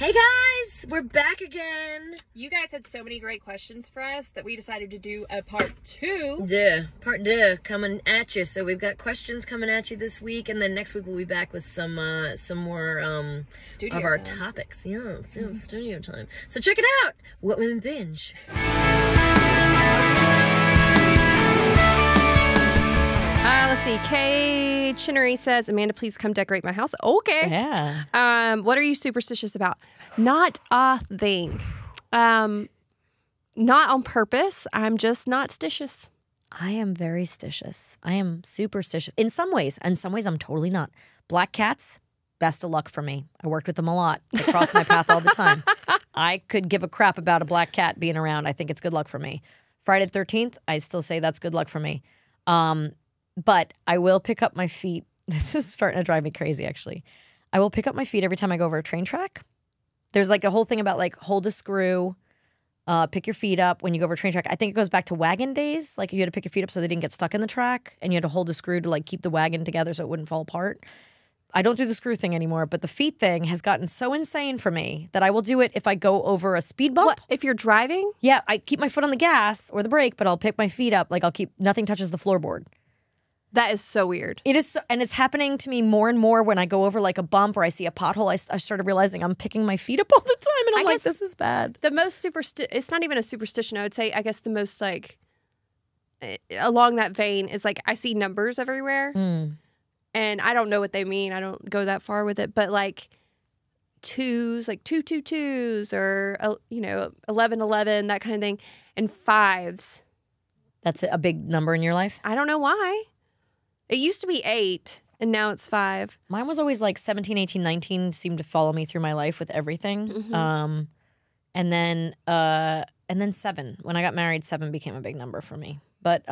Hey guys, we're back again. You guys had so many great questions for us that we decided to do a part 2. Yeah, part 2 coming at you. So we've got questions coming at you this week, and then next week we'll be back with some more Studio of our time. topics. Yeah, it's studio time. So check it out. What Women Binge. Let's see. Kay Chinnery says, Amanda, please come decorate my house. Okay. Yeah. What are you superstitious about? Not a thing. Not on purpose. I'm just not stitious. I am very stitious. I am superstitious. In some ways. In some ways, I'm totally not. Black cats, best of luck for me. I worked with them a lot. They cross my path all the time. I could give a crap about a black cat being around. I think it's good luck for me. Friday the 13th, I still say that's good luck for me. But I will pick up my feet. This is starting to drive me crazy, actually. I will pick up my feet every time I go over a train track. There's like a whole thing about like hold a screw, pick your feet up when you go over a train track. I think it goes back to wagon days. Like you had to pick your feet up so they didn't get stuck in the track, and you had to hold a screw to like keep the wagon together so it wouldn't fall apart. I don't do the screw thing anymore, but the feet thing has gotten so insane for me that I will do it if I go over a speed bump. What? If you're driving? Yeah, I keep my foot on the gas or the brake, but I'll pick my feet up. Like nothing touches the floorboard. That is so weird. It is, and it's happening to me more and more when I go over like a bump or I see a pothole. I started realizing I'm picking my feet up all the time, and I'm like, this is bad. The most it's not even a superstition. I would say, I guess the most like along that vein is like I see numbers everywhere, and I don't know what they mean. I don't go that far with it, but like twos, like 222s, or 1111, that kind of thing, and fives. That's a big number in your life? I don't know why. It used to be 8, and now it's 5. Mine was always like 17, 18, 19 seemed to follow me through my life with everything. Mm-hmm. And then 7. When I got married, 7 became a big number for me. But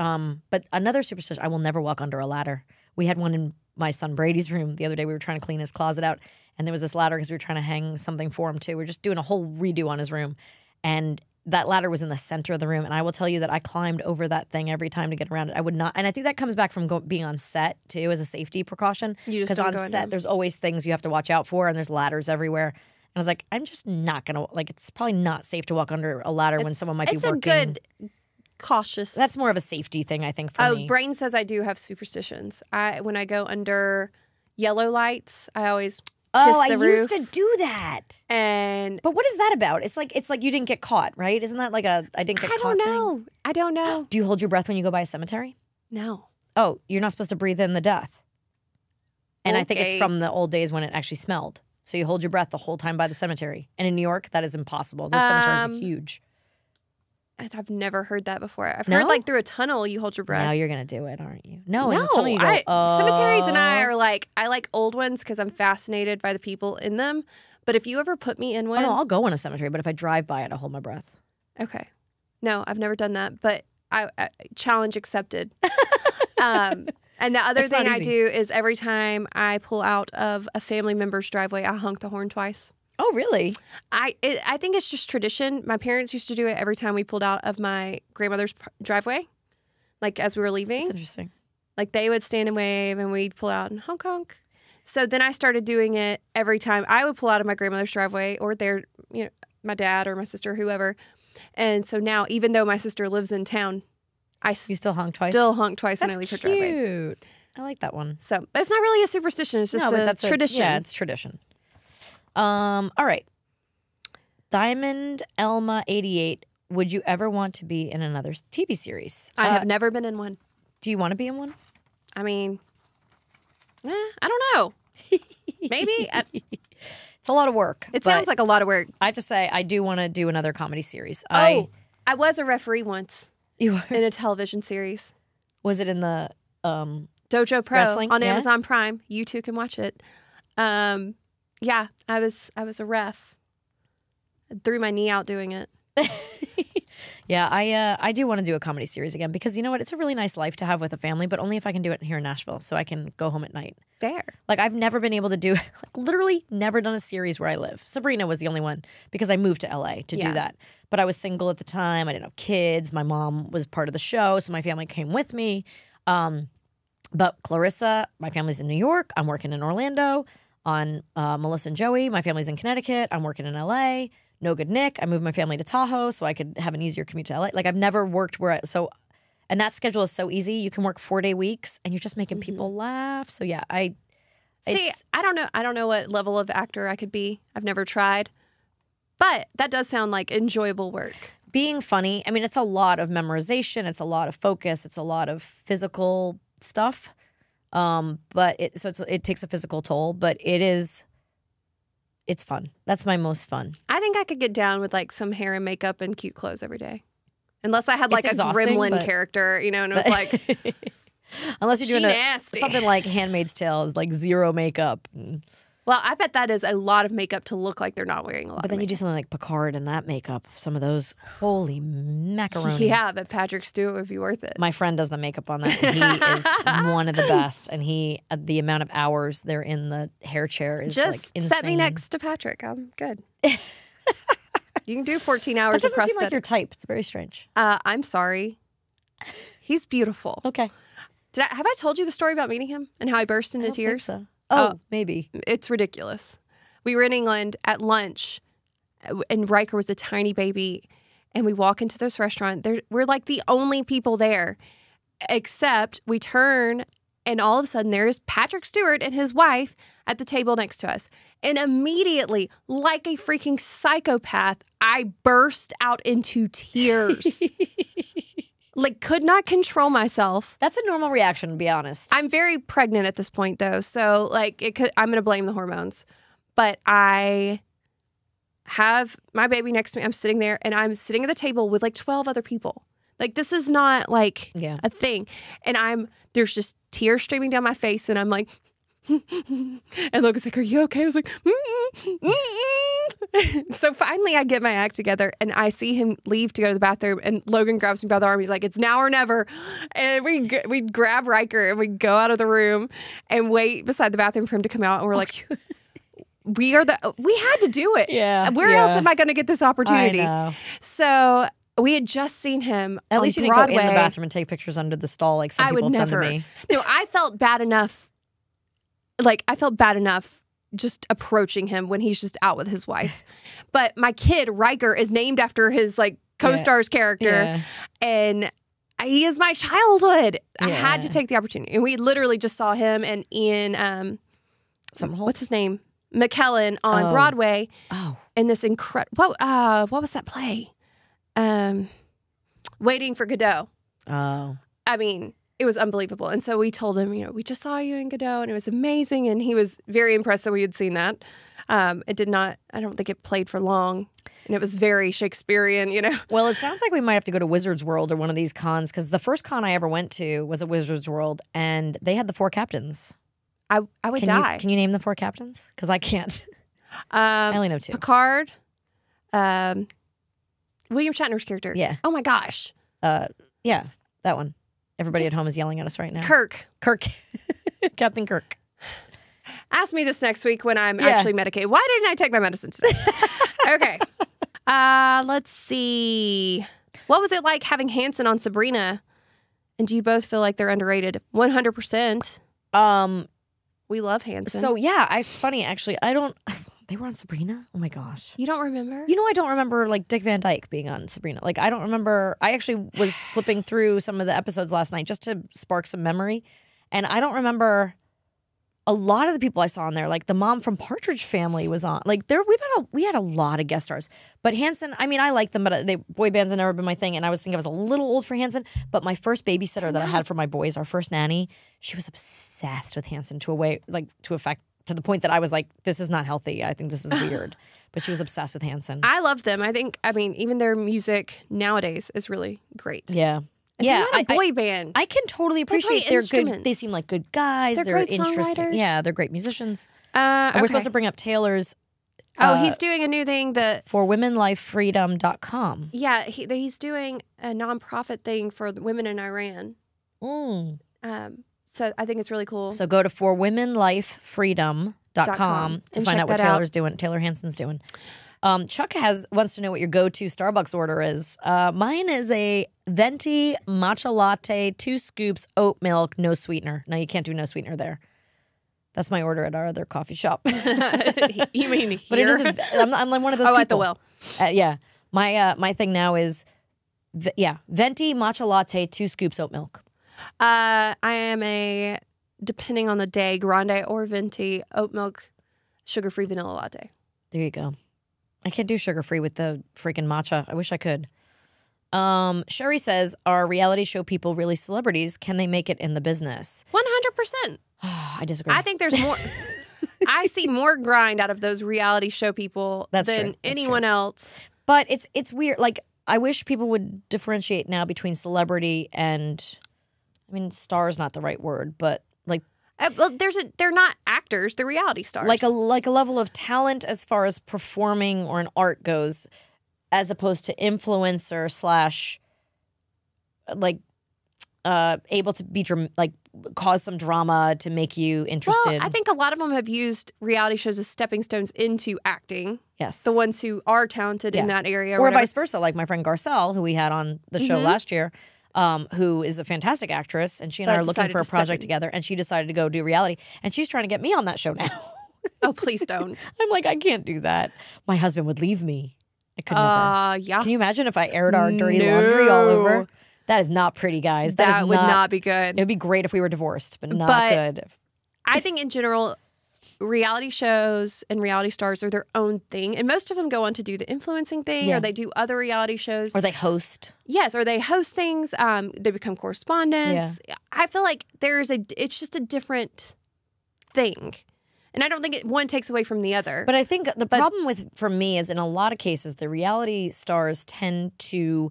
another superstition, I will never walk under a ladder. We had one in my son Brady's room the other day. We were trying to clean his closet out, and there was this ladder because we were trying to hang something for him too. We were just doing a whole redo on his room, and that ladder was in the center of the room, and I will tell you that I climbed over that thing every time to get around it. I would not, and I think that comes back from being on set too as a safety precaution. Because on set, there's always things you have to watch out for, and there's ladders everywhere. And I was like, I'm just not gonna it's probably not safe to walk under a ladder when someone might be working. It's a good cautious. That's more of a safety thing, I think. For me. Brain says I do have superstitions. When I go under yellow lights, I always. I used to do that. But what is that about? It's like you didn't get caught, right? Isn't that like I didn't get caught thing? I don't know. Do you hold your breath when you go by a cemetery? No. Oh, you're not supposed to breathe in the death. And I think it's from the old days when it actually smelled. So you hold your breath the whole time by the cemetery. And in New York, that is impossible. Those cemeteries are huge. I've never heard that before. I've heard like through a tunnel you hold your breath. Now you're going to do it, aren't you? No, in the tunnel you go, cemeteries and I are like, I like old ones because I'm fascinated by the people in them. But if you ever put me in one. Oh, no, I'll go in a cemetery, but if I drive by it, I'll hold my breath. Okay. No, I've never done that, but I challenge accepted. And the other thing I do is every time I pull out of a family member's driveway, I honk the horn twice. Oh, really? I think it's just tradition. My parents used to do it every time we pulled out of my grandmother's driveway, like as we were leaving. That's interesting. Like they would stand and wave, and we'd pull out and honk honk. So then I started doing it every time I would pull out of my grandmother's driveway, or my dad or my sister, whoever. And so now, even though my sister lives in town, you still honk twice. Still honk twice when I leave her driveway. Cute. I like that one. So that's not really a superstition. It's just a tradition. Yeah, it's tradition. All right. Diamond Elma 88. Would you ever want to be in another TV series? I have never been in one. Do you want to be in one? I mean, I don't know. Maybe. It's a lot of work. It sounds like a lot of work. I have to say, I do want to do another comedy series. I was a referee once. You were? In a television series. Was it in the Dojo Pro wrestling? On Amazon Prime? You too can watch it. Yeah, I was a ref. I threw my knee out doing it. Yeah, I do want to do a comedy series again because you know what? It's a really nice life to have with a family, but only if I can do it here in Nashville so I can go home at night. Fair. Like I've never been able to do, literally never done a series where I live. Sabrina was the only one because I moved to LA to do that. But I was single at the time. I didn't have kids. My mom was part of the show, so my family came with me. But Clarissa, my family's in New York. I'm working in Orlando. on Melissa and Joey. My family's in Connecticut. I'm working in LA. No good Nick. I moved my family to Tahoe so I could have an easier commute to LA. Like I've never worked and that schedule is so easy. You can work 4-day weeks and you're just making people laugh. So yeah, I don't know what level of actor I could be. I've never tried. But that does sound like enjoyable work. Being funny, I mean, it's a lot of memorization. It's a lot of focus. It's a lot of physical stuff. But it takes a physical toll, but it's fun. That's my most fun. I think I could get down with like some hair and makeup and cute clothes every day. Unless I had like a gremlin character, you know, and it was like... Unless you're doing something like Handmaid's Tale, like zero makeup. Well, I bet that is a lot of makeup to look like they're not wearing a lot But then of you do something like Picard and that makeup. Some of those, holy macaroni. Yeah, but Patrick Stewart would be worth it. My friend does the makeup on that. And he is one of the best. And the amount of hours they're in the hair chair is just like insane. set me next to Patrick. I'm good. You can do 14 hours That of doesn't seem prosthetics. like your type. It's very strange. I'm sorry. He's beautiful. Okay. Have I told you the story about meeting him and how I burst into tears? So. Oh, maybe. It's ridiculous. We were in England at lunch, and Riker was a tiny baby, and we walk into this restaurant. We're like the only people there, except we turn, and all of a sudden there's Patrick Stewart and his wife at the table next to us. And immediately, like a freaking psychopath, I burst out into tears. Like, could not control myself. That's a normal reaction, to be honest. I'm very pregnant at this point, though. So, like, I'm going to blame the hormones. But I have my baby next to me. I'm sitting there, and I'm sitting at the table with, like, 12 other people. Like, this is not, like, a thing. And there's just tears streaming down my face, and I'm like... and Logan's like, are you okay? I was like, So finally I get my act together and I see him leave to go to the bathroom, and Logan grabs me by the arm. He's like, it's now or never. And we grab Riker and we go out of the room and wait beside the bathroom for him to come out. And we're like, we had to do it. Yeah. Where else am I going to get this opportunity? I know. So we had just seen him At on least you Broadway. didn't go in the bathroom and take pictures under the stall like some people have done to me. No, I felt bad enough. Like, I felt bad enough just approaching him when he's just out with his wife. But my kid, Riker, is named after his, like, co-star's character. And he is my childhood. I had to take the opportunity. And we literally just saw him and Ian, what's his name? McKellen on Broadway. Oh. In this incredible, what was that play? Waiting for Godot. Oh. I mean... It was unbelievable. And so we told him, we just saw you in Godot and it was amazing. And he was very impressed that we had seen that. It did not, I don't think it played for long. And it was very Shakespearean, Well, it sounds like we might have to go to Wizard's World or one of these cons, because the first con I ever went to was at Wizard's World and they had the 4 captains. I would die. Can you name the 4 captains? Because I can't. I only know 2. Picard, William Shatner's character. Yeah. Oh my gosh. Yeah, that one. Everybody at home is yelling at us right now. Kirk. Captain Kirk. Ask me this next week when I'm actually medicated. Why didn't I take my medicine today? Okay. Let's see. What was it like having Hanson on Sabrina? And do you both feel like they're underrated? 100%. We love Hanson. So, yeah, it's funny, actually. They were on Sabrina? Oh, my gosh. You don't remember? I don't remember, like, Dick Van Dyke being on Sabrina. Like, I don't remember. I actually was flipping through some of the episodes last night just to spark some memory. And I don't remember a lot of the people I saw on there. Like, the mom from Partridge Family was on. Like, we had a lot of guest stars. But Hanson, I mean, I like them, but boy bands have never been my thing. And I was thinking I was a little old for Hanson. But my first babysitter that I had for my boys, our first nanny, she was obsessed with Hanson to the point that I was like, this is not healthy. I think this is weird. But she was obsessed with Hanson. I loved them. I mean, even their music nowadays is really great. Yeah. And they're not a boy band. I can totally appreciate they're good. They seem like good guys. They're great interesting. songwriters. Yeah, they're great musicians. Okay. We're supposed to bring up Taylor's. He's doing a new thing for womenlifefreedom.com. Yeah, he's doing a nonprofit thing for women in Iran. So I think it's really cool. So go to forwomenlifefreedom.com to find out what Taylor Hanson's doing. Chuck wants to know what your go-to Starbucks order is. Mine is a venti matcha latte, 2 scoops, oat milk, no sweetener. No, you can't do no sweetener there. That's my order at our other coffee shop. You mean here? But it isn't. I'm like one of those. Oh, people. at the well. Yeah. My thing now is, venti matcha latte, 2 scoops oat milk. I am a, depending on the day, grande or venti, oat milk, sugar-free vanilla latte. There you go. I can't do sugar-free with the freaking matcha. I wish I could. Sherry says, are reality show people really celebrities? Can they make it in the business? 100%. I disagree. I think there's more. I see more grind out of those reality show people That's than true. That's anyone else. But it's weird. Like, I wish people would differentiate now between celebrity and, I mean, star is not the right word, but like, Well, they're not actors; they're reality stars. like a level of talent as far as performing or an art goes, as opposed to influencer slash, like, able to be cause some drama to make you interested. Well, I think a lot of them have used reality shows as stepping stones into acting. Yes, The ones who are talented in that area, or whatever. vice versa. Like my friend Garcelle, who we had on the show last year, who is a fantastic actress, and she and I But are looking decided for a to step project in. together, and she decided to go do reality, and she's trying to get me on that show now. Oh, please don't. I'm like, I can't do that. My husband would leave me. I could never. Yeah. Can you imagine if I aired our dirty laundry all over? That is not pretty, guys. That is would not be good. It would be great if we were divorced, but not But- good. I think in general, reality shows and reality stars are their own thing. And most of them go on to do the influencing thing Yeah. or they do other reality shows. Or they host. Yes, or they host things. They become correspondents. I feel like it's just a different thing. And I don't think one takes away from the other. But I think the problem for me is in a lot of cases, the reality stars tend to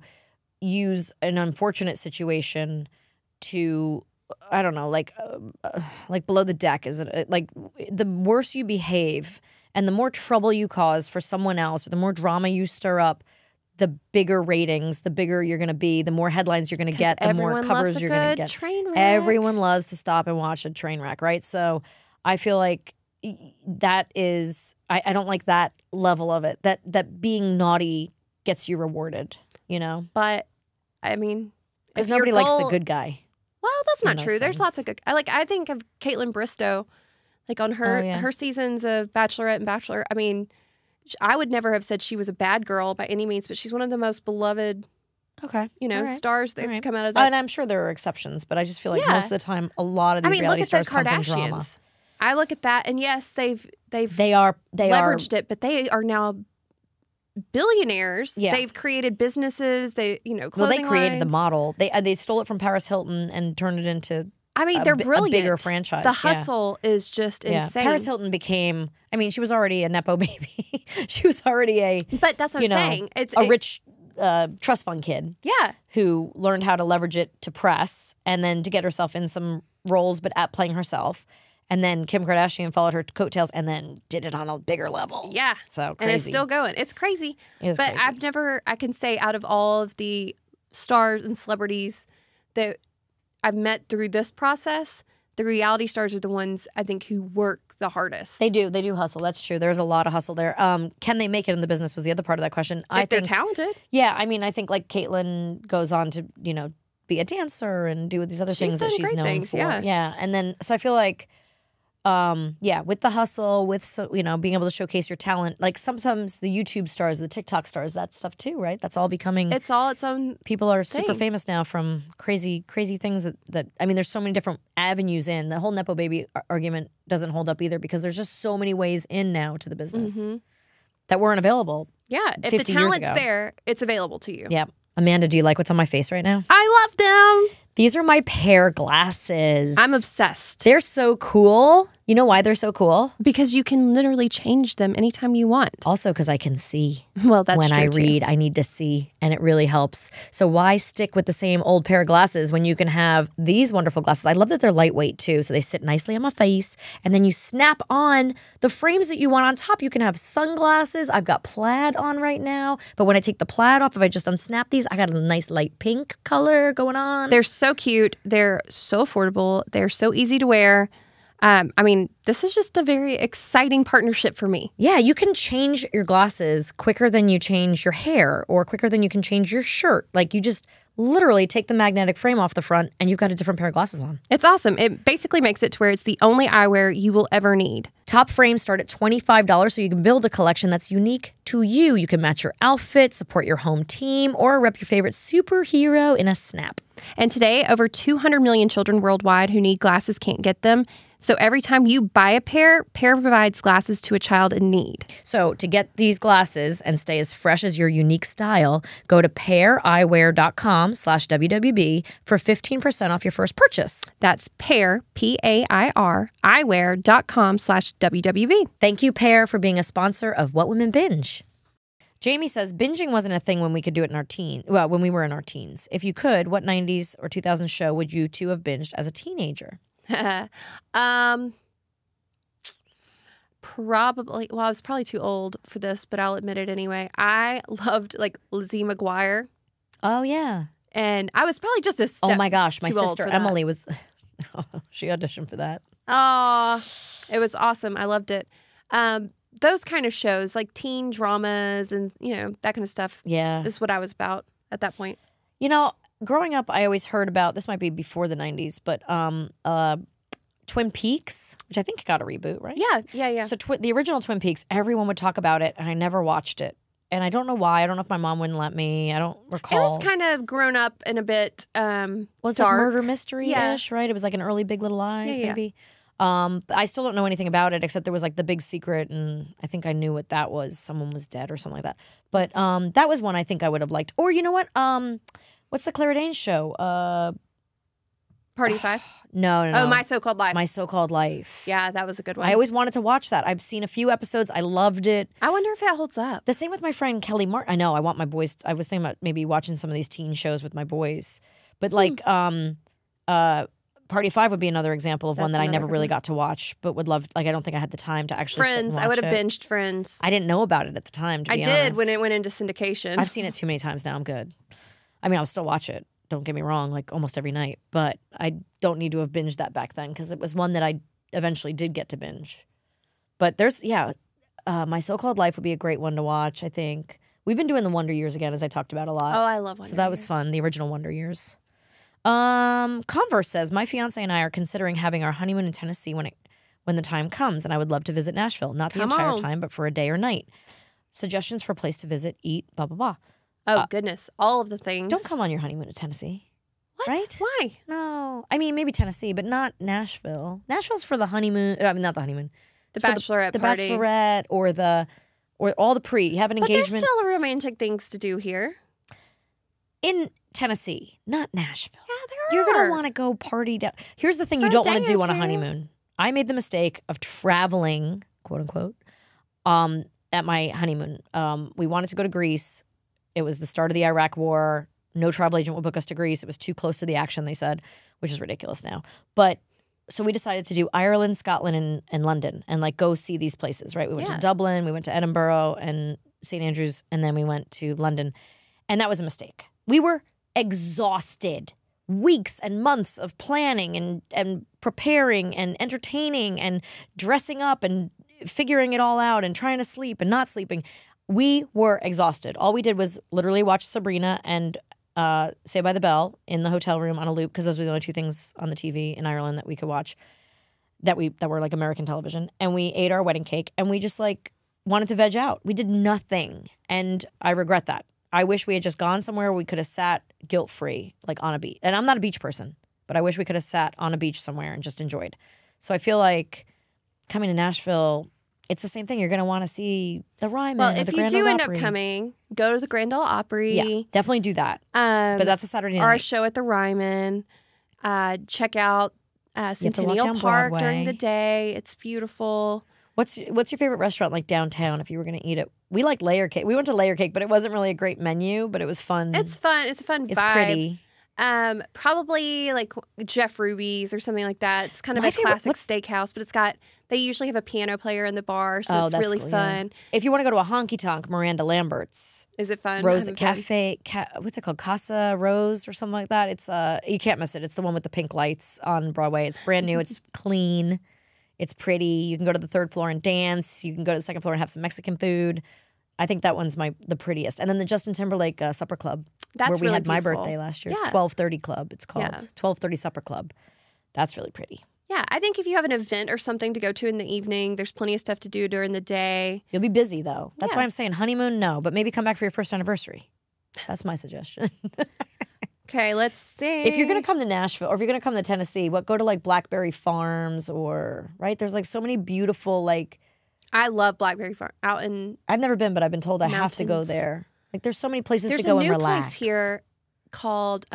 use an unfortunate situation to, I don't know, like below the deck. Is it like the worse you behave and the more trouble you cause for someone else, or the more drama you stir up, the bigger ratings, the bigger you're going to be, the more headlines you're going to get, the more covers you're going to get. Train wreck. Everyone loves to stop and watch a train wreck, right? So I feel like that is, I don't like that level of it. That being naughty gets you rewarded, you know? But I mean, Because if your nobody likes the goal- good guy. Well, that's in not those true. There's things. lots of good. I think of Caitlin Bristow, like on her Oh, yeah. her seasons of Bachelorette and Bachelor. I mean, I would never have said she was a bad girl by any means, but she's one of the most beloved, Okay. All right. stars that All right. come out of that. And I'm sure there are exceptions, but I just feel like Yeah. most of the time, a lot of these I mean, look reality at the stars come from drama. Kardashians. I look at that, and yes, they've They are leveraged it, but they are now billionaires. Yeah. They've created businesses. They, well, clothing they created the lines. model. They stole it from Paris Hilton and turned it into I mean, a they're bi- a brilliant. bigger franchise, The yeah. hustle is just insane. Paris Hilton became. I mean, she was already a nepo baby. She was already a But that's what I'm saying. It's a rich trust fund kid Yeah. who learned how to leverage it to press and then to get herself in some roles, but at playing herself. And then Kim Kardashian followed her coattails and then did it on a bigger level. Yeah. So crazy. And it's still going. It's crazy. It is But crazy. I can say out of all of the stars and celebrities that I've met through this process, the reality stars are the ones I think who work the hardest. They do hustle. That's true. There's a lot of hustle there. Can they make it in the business was the other part of that question. If they're talented. Yeah, I mean, I think like Caitlyn goes on to, be a dancer and do these other She's things that done she's great known things, for. yeah. And then so I feel like with the hustle, with being able to showcase your talent, like sometimes the YouTube stars, the TikTok stars, that stuff too, right? That's all becoming. It's all its own. People are super thing. famous now from crazy things that I mean, there's so many different avenues in. The whole nepo baby argument doesn't hold up either because there's just so many ways in now to the business that weren't available. Yeah. If the 50 years talent's ago. there, it's available to you. Yeah. Amanda, do you like what's on my face right now? I love them. These are my pair glasses. I'm obsessed. They're so cool. You know why they're so cool? Because you can literally change them anytime you want. Also because I can see. Well, that's when true I too. read, I need to see, and it really helps. So why stick with the same old pair of glasses when you can have these wonderful glasses? I love that they're lightweight too, so they sit nicely on my face, and then you snap on the frames that you want on top. You can have sunglasses. I've got plaid on right now, but when I take the plaid off, if I just unsnap these, I got a nice light pink color going on. They're so cute. They're so affordable. They're so easy to wear. I mean, this is just a very exciting partnership for me. Yeah, you can change your glasses quicker than you change your hair or quicker than you can change your shirt. Like you just literally take the magnetic frame off the front and you've got a different pair of glasses on. It's awesome. It basically makes it to where it's the only eyewear you will ever need. Top frames start at $25, so you can build a collection that's unique to you. You can match your outfit, support your home team, or rep your favorite superhero in a snap. And today, over 200 million children worldwide who need glasses can't get them. So every time you buy a pair, Pair provides glasses to a child in need. So to get these glasses and stay as fresh as your unique style, go to paireyewear.com/WWB for 15% off your first purchase. That's Pair, P-A-I-R, eyewear.com/WWB. Thank you, Pair, for being a sponsor of What Women Binge. Jamie says binging wasn't a thing when we could do it in our when we were in our teens. If you could, what 90s or 2000s show would you two have binged as a teenager? Probably. Well, I was probably too old for this, but I'll admit it anyway. I loved like Lizzie McGuire, Oh, yeah. and I was probably just a step. Oh, my gosh. My too old sister for that. Emily was... she auditioned for that. Oh, it was awesome. I loved it. Those kind of shows, like teen dramas and, that kind of stuff, Yeah. is what I was about at that point. Growing up, I always heard about, this might be before the 90s, but Twin Peaks, which I think got a reboot, right? Yeah. So the original Twin Peaks, everyone would talk about it, and I never watched it. And I don't know why. I don't know if my mom wouldn't let me. I don't recall. It was kind of grown up and a bit was it dark. murder mystery-ish, right? It was like an early Big Little Lies, Yeah. maybe. I still don't know anything about it, except there was like the big secret, and I think I knew what that was. Someone was dead or something like that. But that was one I think I would have liked. Or you know what? What's the Claire Danes show? Party of Five? No. Oh, My So-Called Life. My So-Called Life. Yeah, that was a good one. I always wanted to watch that. I've seen a few episodes. I loved it. I wonder if that holds up. The same with my friend Kelly Martin. I know. I want my boys. I was thinking about maybe watching some of these teen shows with my boys. But like Party of Five would be another example of one That's that I another never good really one. got to watch, but would love. Like I don't think I had the time to actually sit and Friends. watch I would have it. binged Friends. I didn't know about it at the time. To I be did honest. when it went into syndication. I've seen it too many times now. I'm good. I mean, I'll still watch it. Don't get me wrong, like almost every night. But I don't need to have binged that back then because it was one that I eventually did get to binge. But there's, My So-Called Life would be a great one to watch, I think. We've been doing the Wonder Years again, as I talked about a lot. Oh, I love Wonder So that was Years. fun, the original Wonder Years. Converse says, my fiance and I are considering having our honeymoon in Tennessee when the time comes, and I would love to visit Nashville. Not the Come entire on. time, but for a day or night. Suggestions for a place to visit, eat, blah, blah, blah. Oh, goodness. All of the things. Don't come on your honeymoon to Tennessee. What? Right? Why? No. I mean, maybe Tennessee, but not Nashville. Nashville's for the honeymoon. I mean, not the honeymoon. The It's for bachelorette the party. bachelorette or all the pre. You have an But there's engagement still romantic things to do here. in Tennessee, not Nashville. Yeah, there You're are. going to want to go party down. Here's the thing For you a don't want to day do or on a two. honeymoon. I made the mistake of traveling, quote unquote, at my honeymoon. We wanted to go to Greece. It was the start of the Iraq War. No travel agent would book us to Greece. It was too close to the action, they said, which is ridiculous now. But so we decided to do Ireland, Scotland, and London and like go see these places, right? We went to Dublin, we went to Edinburgh and St. Andrews, and then we went to London. And that was a mistake. We were exhausted. Weeks and months of planning and preparing and entertaining and dressing up and figuring it all out and trying to sleep and not sleeping. We were exhausted. All we did was literally watch Sabrina and Saved by the Bell in the hotel room on a loop because those were the only two things on the TV in Ireland that we could watch that were like American television. And we ate our wedding cake and we just like wanted to veg out. We did nothing. And I regret that. I wish we had just gone somewhere we could have sat guilt-free, like on a beach. And I'm not a beach person, but I wish we could have sat on a beach somewhere and just enjoyed. So I feel like coming to Nashville, it's the same thing. You're going to want to see the Ryman. Well, or if the you Grand do Ole end up Opry. coming, go to the Grand Ole Opry. Yeah, definitely do that. But that's a Saturday Or a night. show at the Ryman. Check out to walk Centennial down Park Broadway. during the day. It's beautiful. What's your favorite restaurant like downtown if you were going to eat it? We like Layer Cake. We went to Layer Cake, but it wasn't really a great menu, but it was fun. It's fun. It's a fun vibe. It's pretty. Probably like Jeff Ruby's or something like that. It's kind of My a favorite- classic steakhouse, but they usually have a piano player in the bar, so Oh, it's that's really cool, yeah. fun. If you want to go to a honky tonk, Miranda Lambert's. Is it fun? Rose I haven't Cafe, what's it called? Casa Rose or something like that. It's you can't miss it. It's the one with the pink lights on Broadway. It's brand new. It's clean. It's pretty. You can go to the third floor and dance. You can go to the second floor and have some Mexican food. I think that one's the prettiest. And then the Justin Timberlake Supper Club, That's where we really had my beautiful. birthday last year. Yeah. 12:30 Club, it's called. Yeah. 12:30 Supper Club. That's really pretty. Yeah, I think if you have an event or something to go to in the evening, there's plenty of stuff to do during the day. You'll be busy, though. That's Yeah. why I'm saying honeymoon, no. But maybe come back for your first anniversary. That's my suggestion. Okay, let's see. If you're going to come to Nashville or if you're going to come to Tennessee, go to like Blackberry Farms or, right? There's like so many beautiful, like, I love Blackberry Farm out in. I've never been, but I've been told I have to go Mountains. there. Like, there's so many places There's to go a and new relax. place here called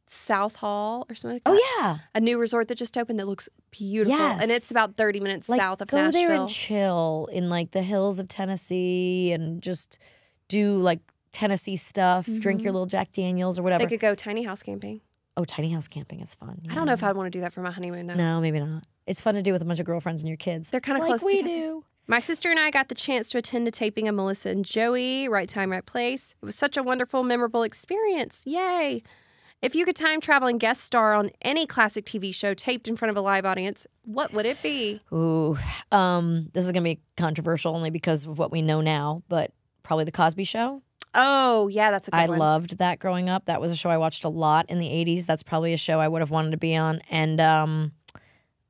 South Hall or something like that. Oh, yeah. A new resort that just opened that looks beautiful. Yes. And it's about 30 minutes Like, south of go Nashville. there and chill in like the hills of Tennessee and just do like Tennessee stuff, drink your little Jack Daniels or whatever. They could go tiny house camping. Oh, tiny house camping is fun. I don't know if I'd want to do that for my honeymoon, though. No, maybe not. It's fun to do with a bunch of girlfriends and your kids. They're kind of like close we together. do. My sister and I got the chance to attend a taping of Melissa and Joey, Right Time, Right Place. It was such a wonderful, memorable experience. Yay. If you could time travel and guest star on any classic TV show taped in front of a live audience, what would it be? Ooh, this is going to be controversial only because of what we know now, but probably The Cosby Show. Oh, yeah, that's a good I one. loved that growing up. That was a show I watched a lot in the 80s. That's probably a show I would have wanted to be on. And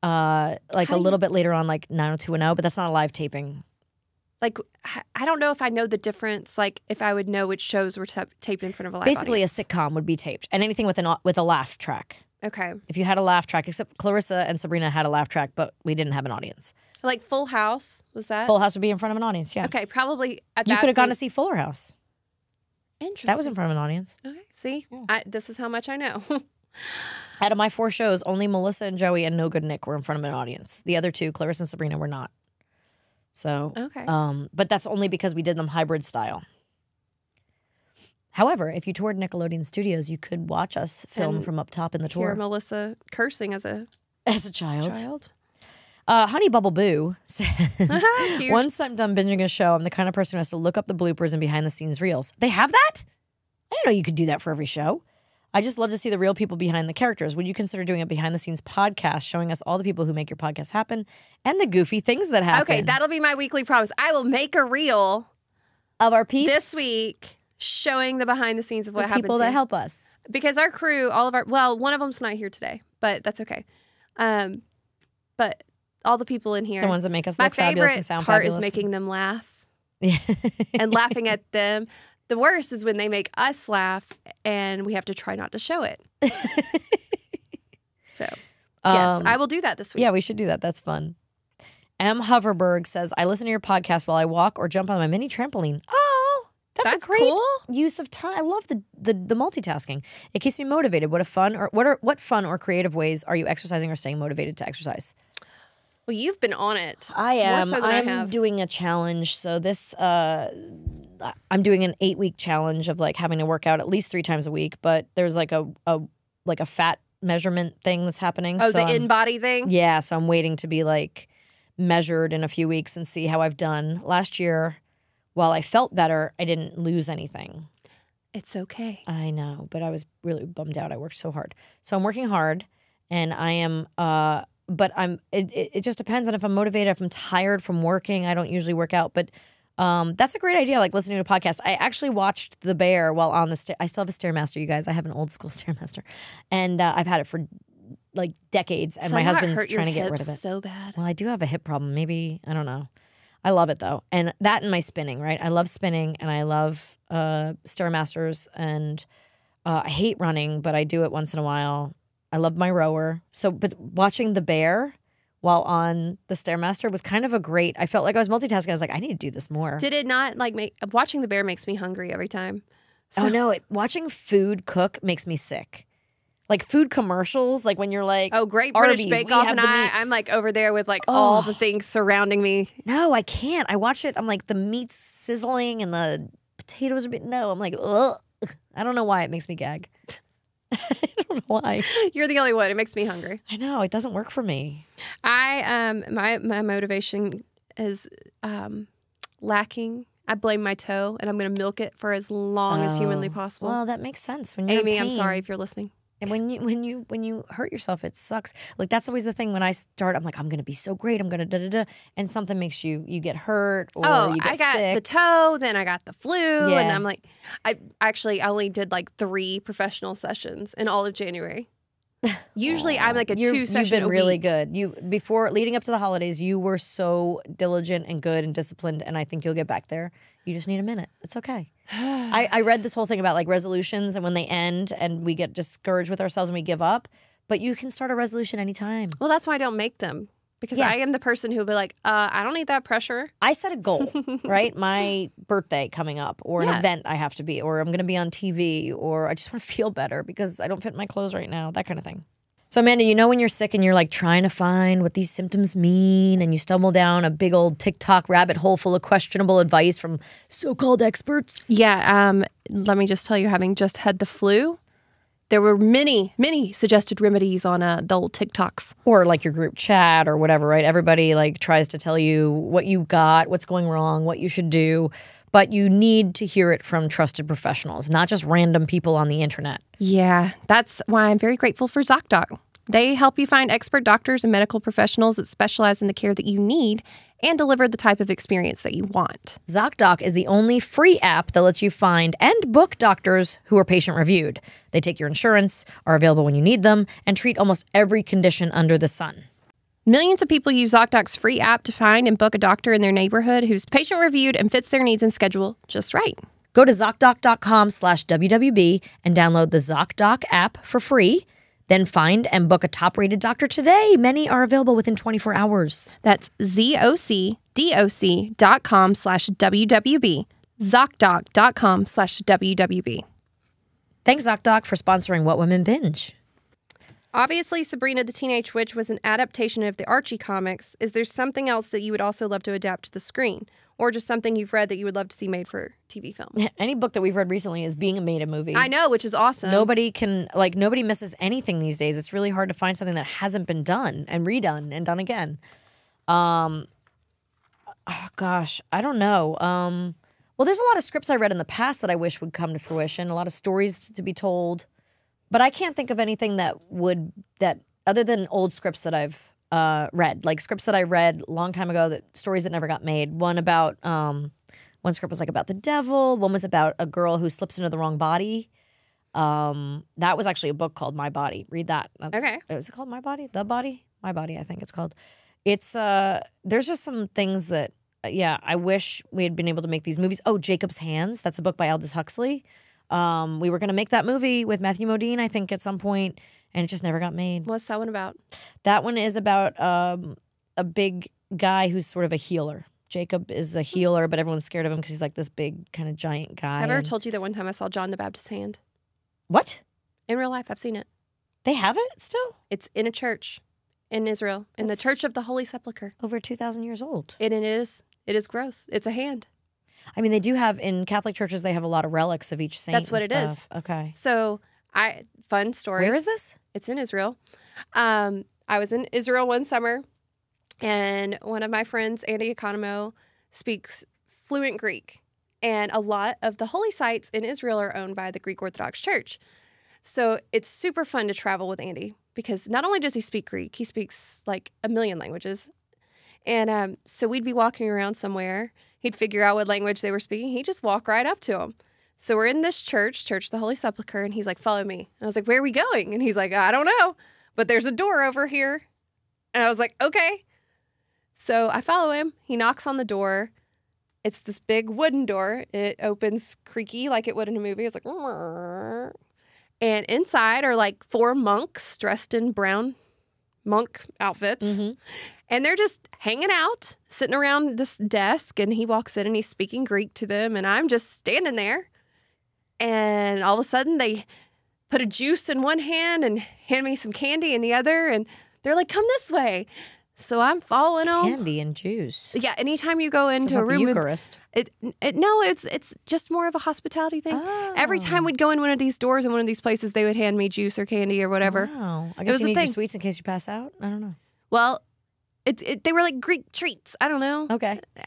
like a little bit later on, like 90210, but that's not a live taping. Like, I don't know if I know the difference, like if I would know which shows were taped in front of a live Basically, audience. a sitcom would be taped, and anything with a laugh track. Okay. If you had a laugh track, except Clarissa and Sabrina had a laugh track, but we didn't have an audience. Like Full House, was that? Full House would be in front of an audience, yeah. Okay, probably at You that could have gone to point- see Fuller House. Interesting. That was in front of an audience. Okay, see? This is how much I know. Out of my 4 shows, only Melissa and Joey and No Good Nick were in front of an audience. The other 2, Clarissa and Sabrina, were not. So, Okay. But that's only because we did them hybrid style. However, if you toured Nickelodeon Studios, you could watch us film And from up top in the Hear tour. Melissa cursing as a As a child. child. Honey Bubble Boo says, Cute. once I'm done binging a show, I'm the kind of person who has to look up the bloopers and behind the scenes reels. They have that? I didn't know you could do that for every show. I just love to see the real people behind the characters. Would you consider doing a behind the scenes podcast showing us all the people who make your podcast happen and the goofy things that happen? Okay, that'll be my weekly promise. I will make a reel of our peeps, this week showing the behind the scenes of what the happens people that here. help us. Because our crew, one of them's not here today, but that's okay. But all the people in here, The ones that make us my look fabulous and favorite sound part fabulous. is making them laugh Yeah. and laughing at them. The worst is when they make us laugh and we have to try not to show it. So, yes, I will do that this week. Yeah, we should do that. That's fun. M. Hoverberg says, I listen to your podcast while I walk or jump on my mini trampoline. Oh, that's a great cool. use of time. I love the multitasking. It keeps me motivated. What fun or creative ways are you exercising or staying motivated to exercise? Well, you've been on it. I am. More so than I I'm have. doing a challenge. So this, I'm doing an 8-week challenge of like having to work out at least 3 times a week. But there's like a fat measurement thing that's happening. Oh, so the in-body thing? Yeah, so I'm waiting to be like measured in a few weeks and see how I've done. Last year, while I felt better, I didn't lose anything. It's okay. I know, but I was really bummed out. I worked so hard. So I'm working hard, and I am but it just depends on if I'm motivated, if I'm tired from working. I don't usually work out, but that's a great idea, like listening to a podcast. I actually watched The Bear while on the I still have a Stairmaster, you guys. I have an old school Stairmaster, and I've had it for like decades, and my husband's trying to get rid of it. So bad. Well, I do have a hip problem. Maybe, I don't know. I love it though, and that and my spinning, right? I love spinning, and I love Stairmasters, and I hate running, but I do it once in a while. I love my rower. So, but watching The Bear while on the Stairmaster was kind of a great. I felt like I was multitasking. I was like, I need to do this more. Did it not like watching The Bear makes me hungry every time? Oh no! Watching food cook makes me sick. Like food commercials, like when you're like, Oh, Great British Arby's, Bake we Off, have and the meat. I'm like over there with like all the things surrounding me. No, I can't. I watch it. I'm like, the meat's sizzling and the potatoes are no. I'm like, ugh. I don't know why it makes me gag. I don't know why. You're the only one. It makes me hungry. I know it doesn't work for me. My motivation is lacking. I blame my toe, and I'm going to milk it for as long as humanly possible. Well, that makes sense. When you're Amy, in I'm pain. sorry if you're listening. And when you hurt yourself, it sucks. Like that's always the thing. When I start, I'm like, I'm gonna be so great. I'm gonna da-da-da. And something makes you get hurt or you get I got sick. the toe, then I got the flu, Yeah. and I'm like, I only did like 3 professional sessions in all of January. Usually I'm like a 2-session You've been a really week. good. Before leading up to the holidays, you were so diligent and good and disciplined, and I think you'll get back there. You just need a minute. It's okay. I read this whole thing about like resolutions and when they end and we get discouraged with ourselves and we give up. But you can start a resolution anytime. Well, that's why I don't make them. Because Yes. I am the person who will be like, I don't need that pressure. I set a goal, right? My birthday coming up or an Yeah. event I have to be or I'm going to be on TV or I just want to feel better because I don't fit in my clothes right now, that kind of thing. So, Amanda, you know when you're sick and you're like trying to find what these symptoms mean and you stumble down a big old TikTok rabbit hole full of questionable advice from so-called experts? Yeah, let me just tell you, having just had the flu, there were many, many suggested remedies on the old TikToks. Or like your group chat or whatever, right? Everybody like tries to tell you what you got, what's going wrong, what you should do. But you need to hear it from trusted professionals, not just random people on the internet. Yeah, that's why I'm very grateful for ZocDoc. They help you find expert doctors and medical professionals that specialize in the care that you need and deliver the type of experience that you want. ZocDoc is the only free app that lets you find and book doctors who are patient reviewed. They take your insurance, are available when you need them, and treat almost every condition under the sun. Millions of people use ZocDoc's free app to find and book a doctor in their neighborhood who's patient reviewed and fits their needs and schedule just right. Go to ZocDoc.com/WWB and download the ZocDoc app for free. Then find and book a top-rated doctor today. Many are available within 24 hours. That's ZocDoc.com/WWB. ZocDoc.com/WWB. Thanks, ZocDoc, for sponsoring What Women Binge. Obviously, Sabrina the Teenage Witch was an adaptation of the Archie comics. Is there something else that you would also love to adapt to the screen? Or just something you've read that you would love to see made for TV film? Any book that we've read recently is being made a movie. I know, which is awesome. Nobody misses anything these days. It's really hard to find something that hasn't been done and redone and done again. Oh gosh, I don't know. Well, there's a lot of scripts I read in the past that I wish would come to fruition. A lot of stories to be told, but I can't think of anything that other than old scripts that I've read, like scripts that I read a long time ago, that stories that never got made. One script was like about the devil. One was about a girl who slips into the wrong body. That was actually a book called My Body. Read that. Okay. Is it called My Body? The Body? My Body, I think it's called. It's there's just some things that I wish we had been able to make these movies. Oh, Jacob's Hands. That's a book by Aldous Huxley. We were going to make that movie with Matthew Modine, I think, at some point, and it just never got made. What's that one about? That one is about a big guy who's sort of a healer. Jacob is a healer, but everyone's scared of him because he's like this big kind of giant guy. Have I ever told you that one time I saw John the Baptist's hand? What? In real life, I've seen it. They have it still? It's in a church in Israel, in the Church of the Holy Sepulchre. Over 2,000 years old. And it is gross. It's a hand. I mean, they do have, in Catholic churches, they have a lot of relics of each saint. That's what and it is. stuff. Okay. So, fun story. Where is this? It's in Israel. I was in Israel one summer, and one of my friends, Andy Economo, speaks fluent Greek. And a lot of the holy sites in Israel are owned by the Greek Orthodox Church. So it's super fun to travel with Andy because not only does he speak Greek, he speaks like a million languages. And so we'd be walking around somewhere. He'd figure out what language they were speaking. He'd just walk right up to them. So we're in this Church of the Holy Sepulchre, and he's like, follow me. And I was like, where are we going? And he's like, I don't know, but there's a door over here. And I was like, okay. So I follow him. He knocks on the door. It's this big wooden door. It opens creaky like it would in a movie. It's like, "Rrrr." And inside are like 4 monks dressed in brown monk outfits. Mm-hmm. And they're just hanging out, sitting around this desk. And he walks in and he's speaking Greek to them. And I'm just standing there. And all of a sudden they put a juice in one hand and hand me some candy in the other. And they're like, come this way. So I'm following them. Candy and juice. Yeah, anytime you go into a room, the Eucharist. It's just more of a hospitality thing. Oh. Every time we'd go in one of these doors in one of these places, they would hand me juice or candy or whatever. Wow. I It guess was you a need your thing. sweets in case you pass out. I don't know. Well, they were like Greek treats. I don't know. Okay. I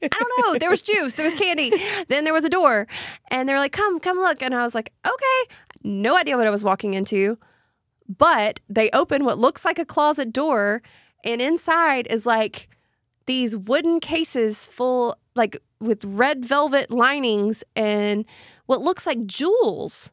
don't know. There was juice. There was candy. Then there was a door. And they were like, come look. And I was like, okay. no idea what I was walking into, but they open what looks like a closet door, and inside is like these wooden cases full, like with red velvet linings and what looks like jewels.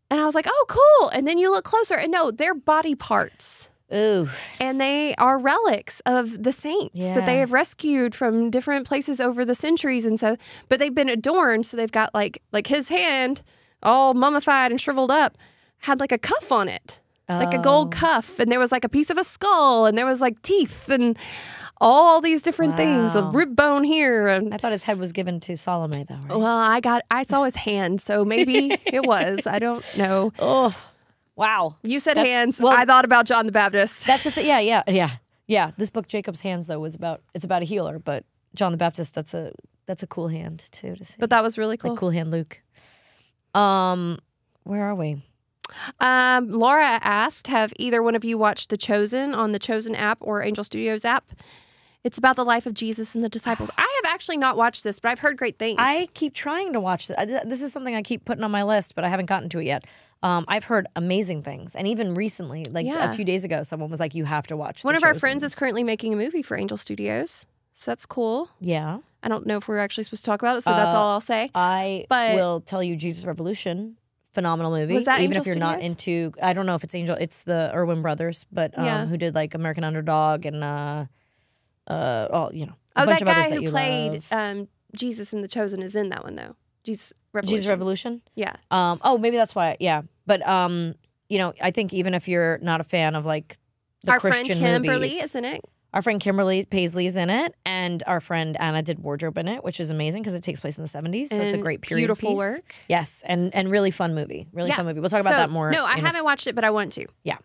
And I was like, oh, cool. And then you look closer, and no, they're body parts. Ooh. And they are relics of the saints that they have rescued from different places over the centuries. And so, but they've been adorned. So they've got like his hand all mummified and shriveled up had like a cuff on it, like a gold cuff. And there was like a piece of a skull, and there was like teeth and all these different things, a rib bone here. And I thought his head was given to Salome, though, right? Well, I saw his hand, so maybe it was. I don't know. Oh, wow. You said hands. Well, I thought about John the Baptist. That's the thing. Yeah. This book, Jacob's Hands, though, it's about a healer, but John the Baptist, that's a cool hand too to see. But that was really cool. Like Cool Hand Luke. Where are we? Laura asked, have either one of you watched The Chosen on the Chosen app or Angel Studios app? It's about the life of Jesus and the disciples. I have actually not watched this, but I've heard great things. I keep trying to watch this. This is something I keep putting on my list, but I haven't gotten to it yet. I've heard amazing things. And even recently, a few days ago, someone was like, you have to watch One The of our Chosen. friends is currently making a movie for Angel Studios. So that's cool. Yeah. I don't know if we're actually supposed to talk about it, so that's all I'll say. I will tell you Jesus Revolution. Phenomenal movie. Was that even Angel if you're Studios? not into, I don't know if it's Angel, it's the Irwin brothers, but who did like American Underdog and a bunch of others that you played love. Jesus in The Chosen is in that one though. Jesus Revolution. Yeah. Maybe that's why. Yeah, but I think even if you're not a fan of like the our Christian friend Kimberly movies, is in it. our friend Kimberly Paisley is in it, and our friend Anna did wardrobe in it, which is amazing because it takes place in the 70s. So it's a great period beautiful piece. work. Yes, and really fun movie. Fun movie. We'll talk about that more. No, I haven't watched it, but I want to. Yeah.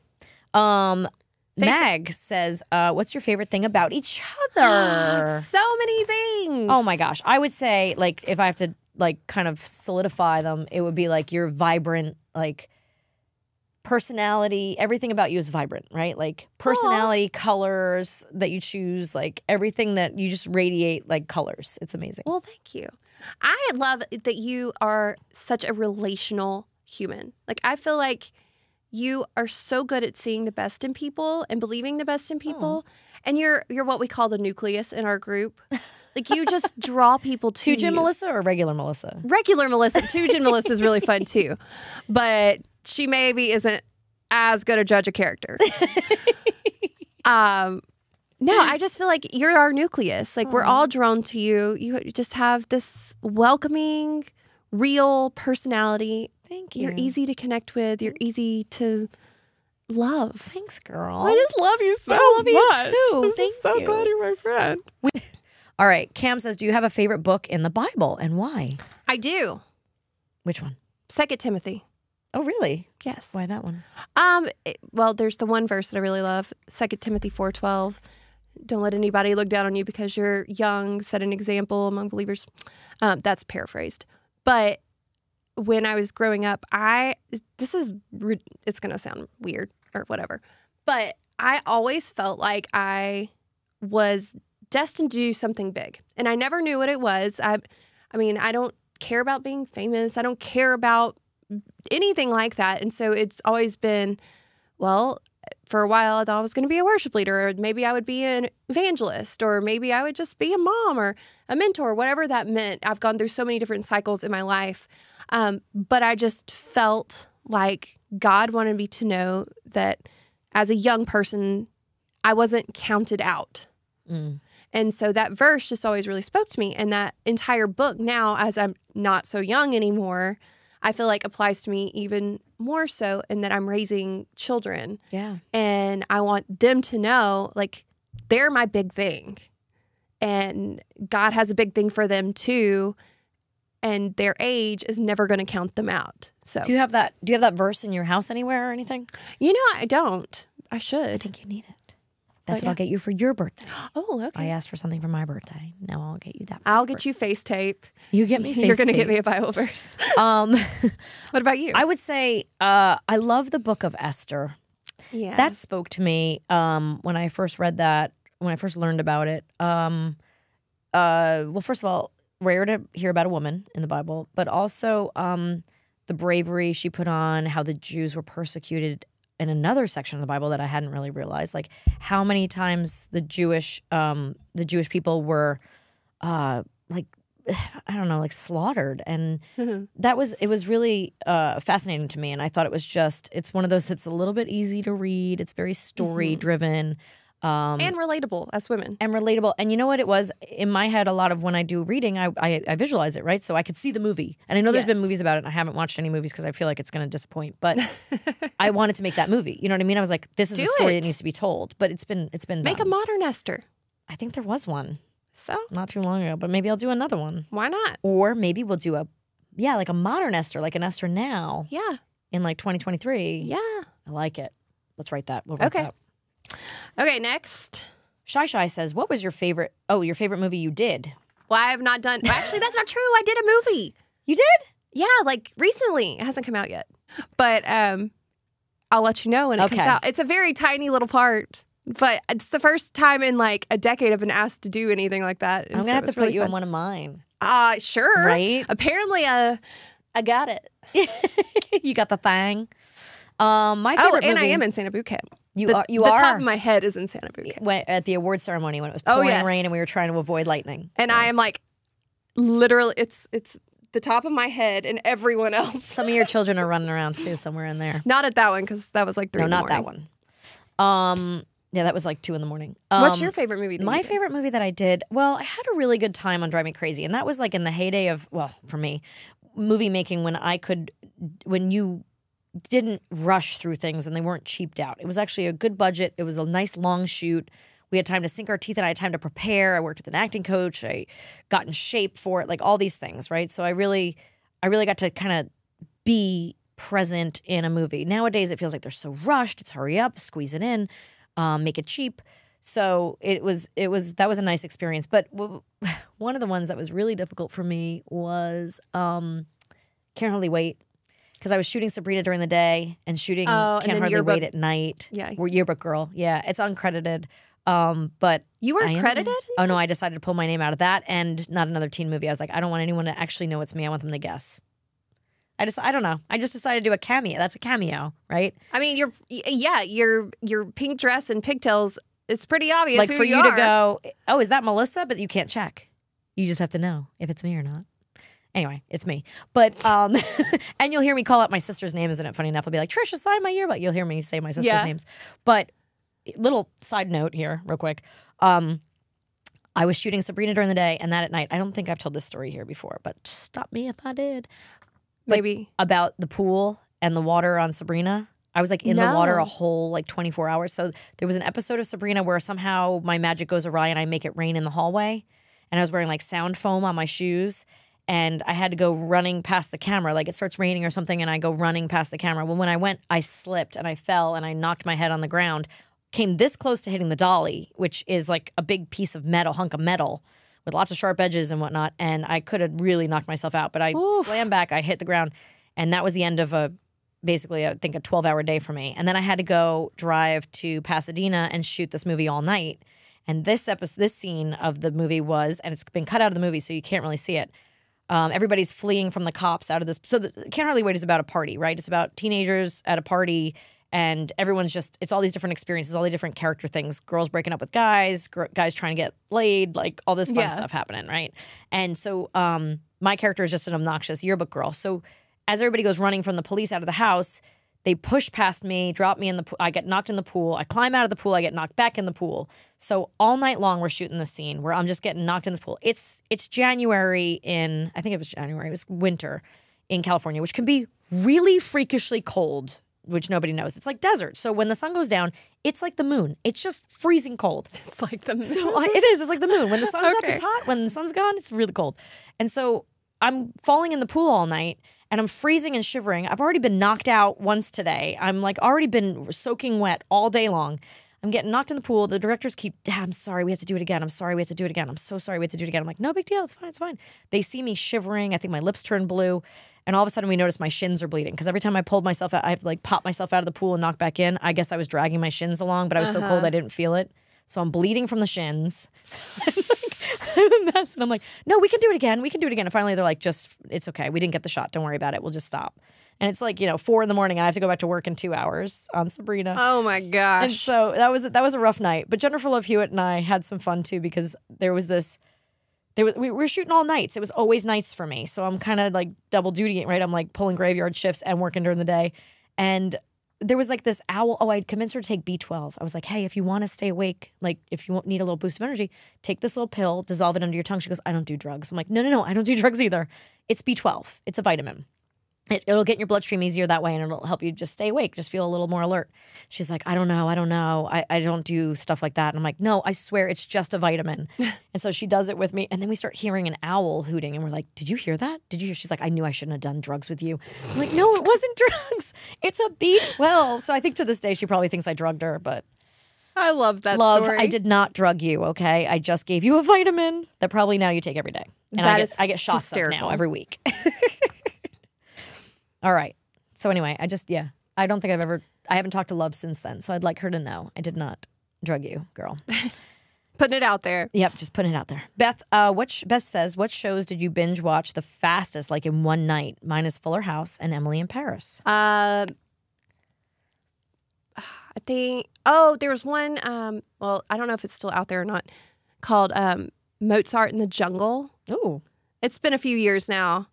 Mag says, what's your favorite thing about each other? So many things. Oh my gosh. I would say, like, if I have to, like, kind of solidify them, it would be like your vibrant, like, personality. Everything about you is vibrant, right? Like, personality, colors that you choose, like, everything that you just radiate, like, colors. It's amazing. Well, thank you. I love that you are such a relational human. Like, I feel like you are so good at seeing the best in people and believing the best in people. And you're what we call the nucleus in our group. Like, you just draw people to Two-Gin Melissa or regular Melissa? Regular Melissa. Two-Gin Melissa is really fun too. But she maybe isn't as good a judge of character. No, I just feel like you're our nucleus. Like, we're all drawn to you. You just have this welcoming, real personality. Thank you. You're easy to connect with. You're easy to love. Thanks, girl. I just love you so I love you much. too. I'm Thank so you. glad you're my friend. All right. Cam says, do you have a favorite book in the Bible and why? I do. Which one? 2 Timothy. Oh, really? Yes. Why that one? Well, there's the one verse that I really love, 2 Timothy 4:12. Don't let anybody look down on you because you're young. Set an example among believers. That's paraphrased. But when I was growing up, it's going to sound weird or whatever, but I always felt like I was destined to do something big. And I never knew what it was. I mean, I don't care about being famous. I don't care about anything like that. And so it's always been, well, for a while I thought I was going to be a worship leader, or maybe I would be an evangelist, or maybe I would just be a mom or a mentor, whatever that meant. I've gone through so many different cycles in my life. But I just felt like God wanted me to know that as a young person, I wasn't counted out. And so that verse just always really spoke to me. And that entire book now, as I'm not so young anymore, I feel like applies to me even more so in that I'm raising children. Yeah. And I want them to know, like, they're my big thing. And God has a big thing for them too. And their age is never going to count them out. So Do you have that verse in your house anywhere or anything? You know, I don't. I should. I think you need it. That's what I'll get you for your birthday. Oh, okay. I asked for something for my birthday. Now I'll get you that. I'll get you face tape. You get me face You're going to tape. get me a Bible verse. What about you? I would say I love the book of Esther. Yeah. That spoke to me when I first read that, when I first learned about it. Well, first of all, rare to hear about a woman in the Bible, but also the bravery she put on, how the Jews were persecuted in another section of the Bible that I hadn't really realized, like how many times the Jewish people were like, I don't know, like slaughtered. And it was really fascinating to me. And I thought it's one of those that's a little bit easy to read. It's very story driven. And relatable as women. And relatable. And you know what it was? In my head, a lot of when I do reading, I visualize it, right? So I could see the movie. And I know there's been movies about it, and I haven't watched any movies because I feel like it's going to disappoint. But I wanted to make that movie. You know what I mean? I was like, this is a story that needs to be told. But it's been Make done. a modern Esther. I think there was one. So? Not too long ago. But maybe I'll do another one. Why not? Or maybe we'll do like a modern Esther, like an Esther now. Yeah. In like 2023. Yeah. I like it. Let's write that. We'll write that. Okay, next. Shy says, what was your favorite movie you did? Well, I have not done. Actually, that's not true. I did a movie. You did? Yeah, like recently. It hasn't come out yet. But I'll let you know when it comes out. It's a very tiny little part. But it's the first time in like a decade I've been asked to do anything like that. I'm going to have to put you in one of mine. Sure. Right? Apparently, I got it. You got the thing. My favorite movie. I am in Santa Boot Camp. You are. The top of my head is in Santa Boot Camp. At the award ceremony when it was pouring rain and we were trying to avoid lightning. And I am like, literally, it's the top of my head and everyone else. Some of your children are running around too somewhere in there. Not at that one because that was like 3 in the morning. No, not that one. Yeah, that was like 2 a.m. What's your favorite movie? My favorite movie that I did, well, I had a really good time on Drive Me Crazy. And that was like in the heyday of, well, for me, movie making when you didn't rush through things and they weren't cheaped out. It was actually a good budget. It was a nice long shoot. We had time to sink our teeth and I had time to prepare. I worked with an acting coach. I got in shape for it, like all these things, right? So I really got to kind of be present in a movie. Nowadays, it feels like they're so rushed. It's hurry up, squeeze it in, make it cheap. So that was a nice experience. But one of the ones that was really difficult for me was Can't Hardly Wait. Because I was shooting Sabrina during the day and shooting Can't Hardly Wait at night. Yeah. We're Yearbook Girl. Yeah, it's uncredited. But you weren't credited? Oh, no, I decided to pull my name out of that and not another teen movie. I was like, I don't want anyone to actually know it's me. I want them to guess. I don't know. I just decided to do a cameo. That's a cameo, right? I mean, your pink dress and pigtails, it's pretty obvious like who for you you are. to go, oh, is that Melissa? But you can't check. You just have to know if it's me or not. Anyway, it's me. But, and you'll hear me call out my sister's name, isn't it funny enough? I'll be like, Trisha, sign my yearbook. You'll hear me say my sister's names. But little side note here, real quick. I was shooting Sabrina during the day and that at night. I don't think I've told this story here before, but stop me if I did. Maybe. About the pool and the water on Sabrina. I was like in the water a whole like 24 hours. So there was an episode of Sabrina where somehow my magic goes awry and I make it rain in the hallway. And I was wearing like sound foam on my shoes. And I had to go running past the camera. Like it starts raining or something and I go running past the camera. Well, when I went, I slipped and I fell and I knocked my head on the ground. Came this close to hitting the dolly, which is like a big piece of metal, hunk of metal with lots of sharp edges and whatnot. And I could have really knocked myself out. But I slammed back, I hit the ground. And that was the end of basically, I think, a 12-hour day for me. And then I had to go drive to Pasadena and shoot this movie all night. And this scene of the movie was, and it's been cut out of the movie so you can't really see it. Everybody's fleeing from the cops out of this. So Can't Hardly Wait is about a party, right? It's about teenagers at a party and everyone's it's all these different experiences, all the different character things. Girls breaking up with guys, guys trying to get laid, like all this fun stuff happening, right? And so my character is just an obnoxious yearbook girl. So as everybody goes running from the police out of the house, they push past me, drop me in the pool. I get knocked in the pool. I climb out of the pool. I get knocked back in the pool. So all night long, we're shooting this scene where I'm just getting knocked in this pool. It's January I think it was January. It was winter in California, which can be really freakishly cold, which nobody knows. It's like desert. So when the sun goes down, it's like the moon. It's just freezing cold. It's like the moon. So it is. It's like the moon. When the sun's up, it's hot. When the sun's gone, it's really cold. And so I'm falling in the pool all night. And I'm freezing and shivering. I've already been knocked out once today. I'm like already been soaking wet all day long. I'm getting knocked in the pool. The directors keep, I'm sorry, we have to do it again. I'm sorry, we have to do it again. I'm so sorry, we have to do it again. I'm like, no big deal. It's fine. It's fine. They see me shivering. I think my lips turn blue. And all of a sudden we notice my shins are bleeding. Because every time I pulled myself out, I have to like pop myself out of the pool and knock back in. I guess I was dragging my shins along, but I was so cold I didn't feel it. So I'm bleeding from the shins. I'm a mess. And I'm like, no, we can do it again. We can do it again. And finally they're like, it's okay. We didn't get the shot. Don't worry about it. We'll just stop. And it's like, 4 a.m. and I have to go back to work in 2 hours on Sabrina. Oh my gosh. And so that was a rough night. But Jennifer Love Hewitt and I had some fun too, because there was this, we were shooting all nights. It was always nights for me. So I'm kind of like double dutying, right? I'm like pulling graveyard shifts and working during the day. And there was like this owl. Oh, I'd convinced her to take B12. I was like, hey, if you want to stay awake, like if you need a little boost of energy, take this little pill, dissolve it under your tongue. She goes, I don't do drugs. I'm like, no, I don't do drugs either. It's B12. It's a vitamin. It'll get in your bloodstream easier that way, and it'll help you just stay awake, just feel a little more alert. She's like, I don't know. I don't do stuff like that. And I'm like, no, I swear it's just a vitamin. And so she does it with me. And then we start hearing an owl hooting. And we're like, did you hear that? Did you hear? She's like, I knew I shouldn't have done drugs with you. I'm like, no, it wasn't drugs. It's a B12. So I think to this day, she probably thinks I drugged her. But I love that story. I did not drug you, okay? I just gave you a vitamin that probably now you take every day. And I get shots of now every week. All right. So anyway, I don't think I haven't talked to Love since then. So I'd like her to know I did not drug you, girl. Putting it out there. Yep, just putting it out there. Beth, Beth says, what shows did you binge watch the fastest, like in one night? Mine is Fuller House and Emily in Paris. I think, there was one, well, I don't know if it's still out there or not, called Mozart in the Jungle. Ooh. It's been a few years now.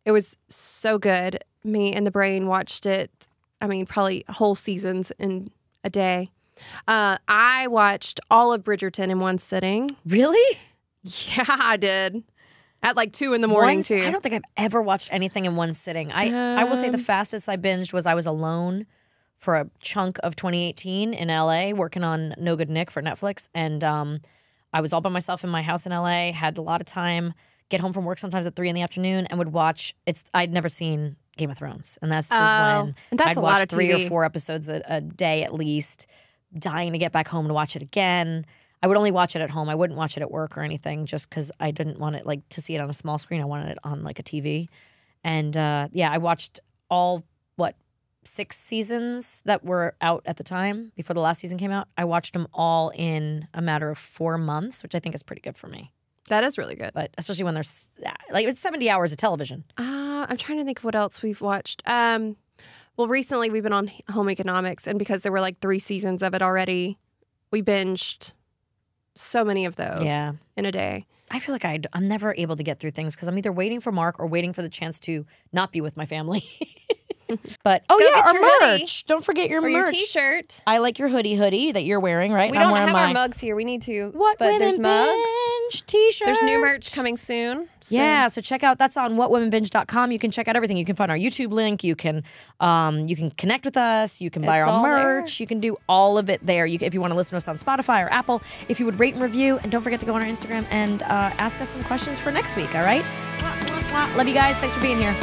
It was so good. Me and the brain watched it, probably whole seasons in a day. I watched all of Bridgerton in one sitting. Really? Yeah, I did. At like 2 a.m. too. I don't think I've ever watched anything in one sitting. I will say the fastest I binged was I was alone for a chunk of 2018 in LA working on No Good Nick for Netflix. And I was all by myself in my house in LA, had a lot of time, get home from work sometimes at 3 p.m. and would watch, I'd never seen Game of Thrones. And that's just when I'd watch 3 or 4 episodes a day at least, dying to get back home to watch it again. I would only watch it at home. I wouldn't watch it at work or anything just because I didn't want it to see it on a small screen. I wanted it on like a TV. And I watched all, 6 seasons that were out at the time before the last season came out. I watched them all in a matter of 4 months, which I think is pretty good for me. That is really good. But especially when there's it's 70 hours of television. I'm trying to think of what else we've watched. Well, recently we've been on Home Economics, and because there were like 3 seasons of it already, we binged so many of those in a day. I feel like I'm never able to get through things because I'm either waiting for Mark or waiting for the chance to not be with my family. But our merch! Don't forget your merch. Your T-shirt. I like your hoodie that you're wearing, right? We don't have our mugs here. We need to. But there's mugs, T-shirts. There's new merch coming soon. Yeah, so check out. That's on whatwomenbinge.com. You can check out everything. You can find our YouTube link. You can connect with us. You can buy our merch. You can do all of it there. If you want to listen to us on Spotify or Apple, if you would rate and review, and don't forget to go on our Instagram and ask us some questions for next week. All right. Love you guys. Thanks for being here.